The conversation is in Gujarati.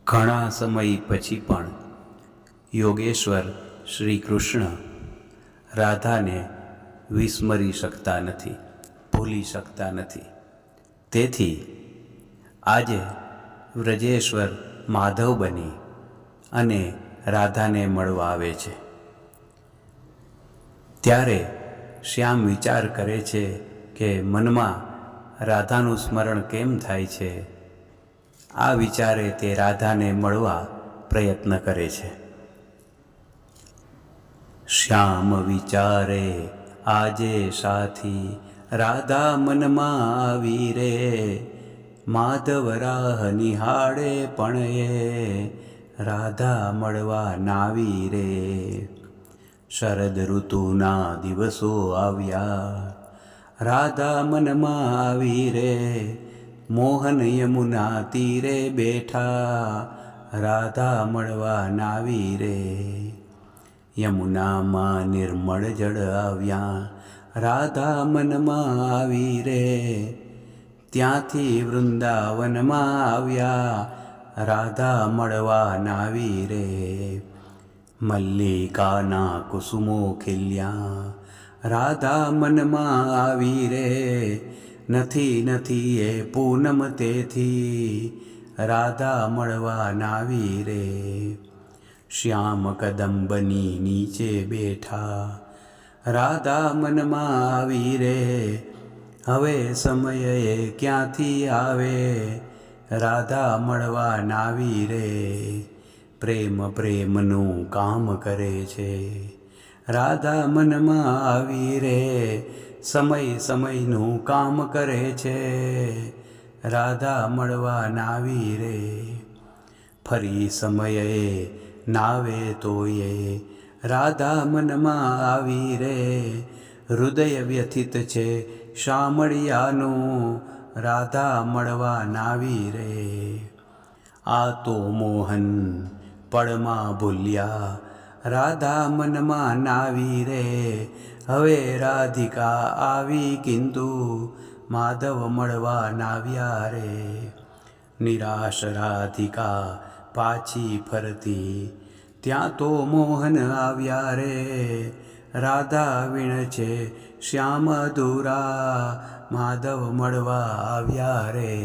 ઘણા સમય પછી પણ યોગેશ્વર શ્રી કૃષ્ણ રાધાને વિસ્મરી શકતા નથી, ભૂલી શકતા નથી. તેથી આજે વ્રજેશ્વર માધવ બની અને રાધાને મળવા આવે છે. ત્યારે શ્યામ વિચાર કરે છે કે મનમાં રાધાનું સ્મરણ કેમ થાય છે. આ વિચારે તે રાધાને મળવા પ્રયત્ન કરે છે. શ્યામ વિચારે આજે સાથી રાધા મનમાં આવી રે, માધવ રાહ નિહાળે પણ એ રાધા મળવા નાવી રે. શરદ ઋતુના દિવસો આવ્યા, રાધા મનમાં આવી રે, મોહન યમુના તીરે બેઠા, રાધા મળવા નાવી રે. યમુનામાં નિર્મળ જળ આવ્યા, રાધા મનમાં આવી રે, ત્યાંથી વૃંદાવનમાં આવ્યા, રાધા મળવા નાવી રે. મલ્લિકાના કુસુમો ખીલ્યા, રાધા મનમાં આવી રે, નથી એ પૂનમ તેથી, રાધા મળવા નાવી રે. શ્યામ કદંબની નીચે બેઠા, રાધા મનમાં આવી રે, હવે સમયે ક્યાંથી આવે, રાધા મળવા નાવી રે. પ્રેમનું કામ કરે છે, રાધા મનમાં આવી રે, સમયનું કામ કરે છે, રાધા મળવા નાવી રે. ફરી સમયે નાવે તોય રાધા મનમાં આવી રે, હૃદય વ્યથિત છે શામળિયાનું, રાધા મળવા નાવી રે. આ તો મોહન પળમાં ભૂલ્યા, રાધા મનમાં નાવી રે, હવે રાધિકા આવી કિંતુ, માધવ મળવા નાવ્યા રે. નિરાશ રાધિકા પાછી ફરતી, ત્યાં તો મોહન આવ્યા રે, રાધા વીણ છે શ્યામ અધૂરા, માધવ મળવા આવ્યા રે.